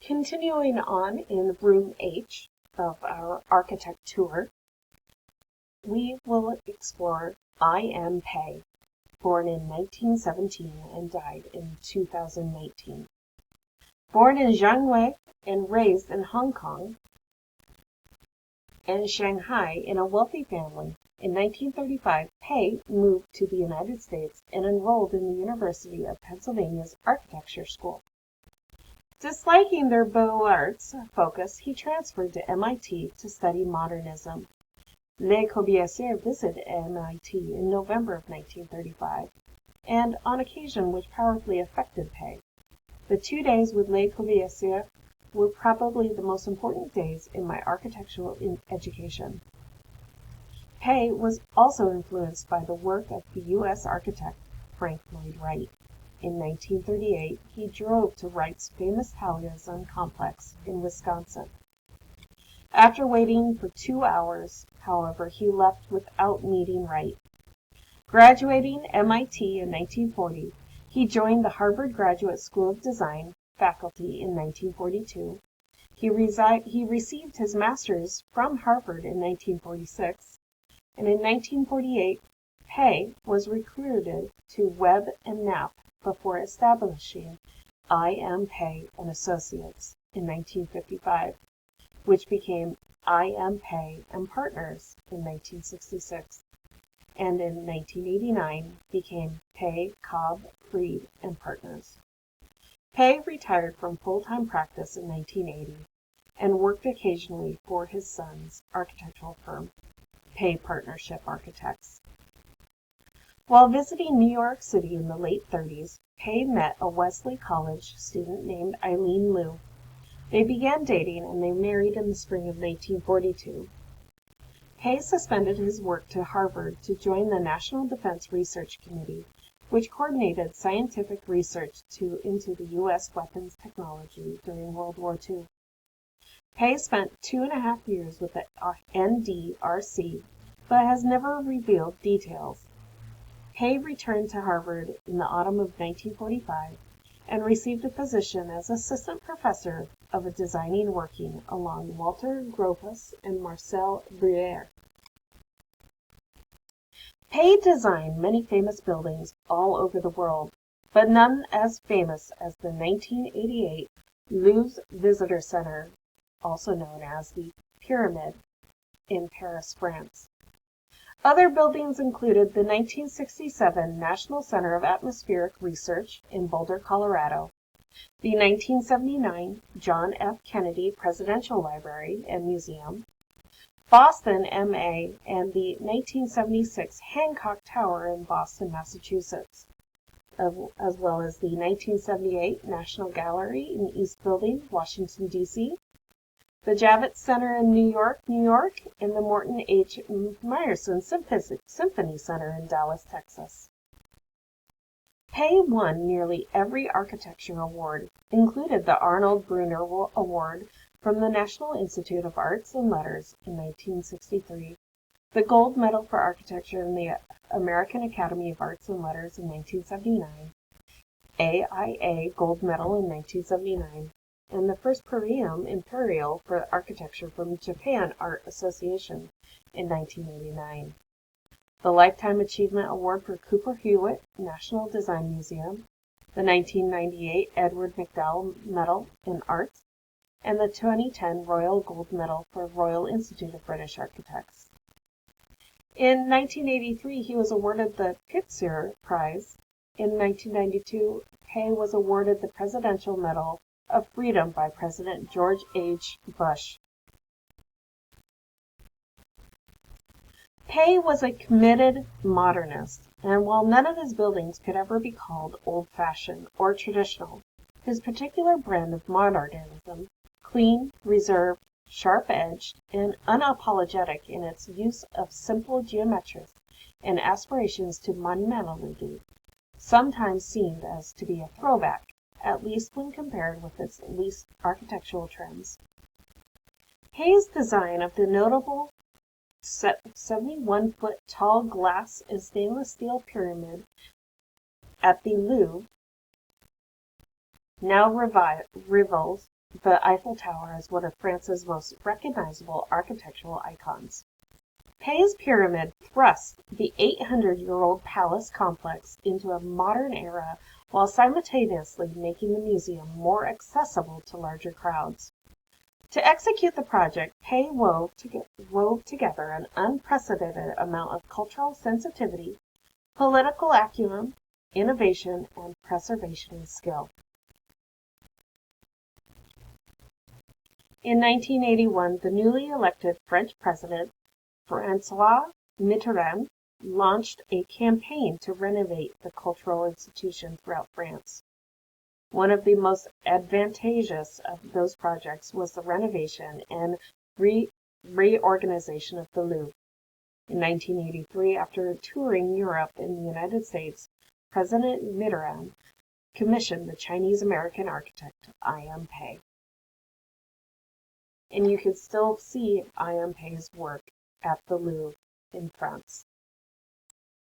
Continuing on in Room H of our architect tour, we will explore I.M. Pei, born in 1917 and died in 2019. Born in Jiangwei and raised in Hong Kong and Shanghai in a wealthy family, in 1935, Pei moved to the United States and enrolled in the University of Pennsylvania's Architecture School. Disliking their Beaux-Arts focus, he transferred to MIT to study modernism. Le Corbusier visited MIT in November of 1935, and on occasion which powerfully affected Pei. The 2 days with Le Corbusier were probably the most important days in my architectural education. Pei was also influenced by the work of the U.S. architect Frank Lloyd Wright. In 1938, he drove to Wright's famous Taliesin complex in Wisconsin. After waiting for 2 hours, however, he left without meeting Wright. Graduating MIT in 1940, he joined the Harvard Graduate School of Design faculty in 1942. He received his master's from Harvard in 1946, and in 1948, Pei was recruited to Webb and Knapp before establishing I.M. Pei and Associates in 1955, which became I.M. Pei and Partners in 1966, and in 1989 became Pei, Cobb, Freed and Partners. Pei retired from full-time practice in 1980 and worked occasionally for his son's architectural firm, Pei Partnership Architects. While visiting New York City in the late 30s, Pei met a Wesley College student named Eileen Liu. They began dating and they married in the spring of 1942. Pei suspended his work to Harvard to join the National Defense Research Committee, which coordinated scientific research into the U.S. weapons technology during World War II. Pei spent 2.5 years with the NDRC, but has never revealed details. Pei returned to Harvard in the autumn of 1945 and received a position as assistant professor of a designing working along Walter Gropius and Marcel Bruyère. Pei designed many famous buildings all over the world, but none as famous as the 1988 Louvre Visitor Center, also known as the Pyramid, in Paris, France. Other buildings included the 1967 National Center of Atmospheric Research in Boulder, Colorado, the 1979 John F. Kennedy Presidential Library and Museum, Boston MA, and the 1976 Hancock Tower in Boston, Massachusetts, as well as the 1978 National Gallery in East Building, Washington, D.C., the Javits Center in New York, and the Morton H. Meyerson Symphony Center in Dallas, Texas. Pei won nearly every architecture award, including the Arnold Brunner Award from the National Institute of Arts and Letters in 1963, the Gold Medal for Architecture in the American Academy of Arts and Letters in 1979, AIA Gold Medal in 1979, and the first Prix Imperial for Architecture from Japan Art Association in 1989. The Lifetime Achievement Award for Cooper Hewitt National Design Museum, the 1998 Edward McDowell Medal in Arts, and the 2010 Royal Gold Medal for Royal Institute of British Architects. In 1983, he was awarded the Pitzer Prize. In 1992, Pei was awarded the Presidential Medal of Freedom by President George H. Bush. Pei was a committed modernist, and while none of his buildings could ever be called old-fashioned or traditional, his particular brand of modernism, clean, reserved, sharp-edged, and unapologetic in its use of simple geometries and aspirations to monumentality, sometimes seemed as to be a throwback, at least when compared with its least architectural trends. Pei's design of the notable 71-foot tall glass and stainless steel pyramid at the Louvre now rivals the Eiffel Tower as one of France's most recognizable architectural icons. Pei's pyramid thrust the 800-year-old palace complex into a modern era while simultaneously making the museum more accessible to larger crowds. To execute the project, Pei wove together an unprecedented amount of cultural sensitivity, political acumen, innovation, and preservation skill. In 1981, the newly elected French president, François Mitterrand, launched a campaign to renovate the cultural institution throughout France. One of the most advantageous of those projects was the renovation and reorganization of the Louvre. In 1983, after touring Europe and the United States, President Mitterrand commissioned the Chinese-American architect I.M. Pei. And you can still see I.M. Pei's work at the Louvre in France.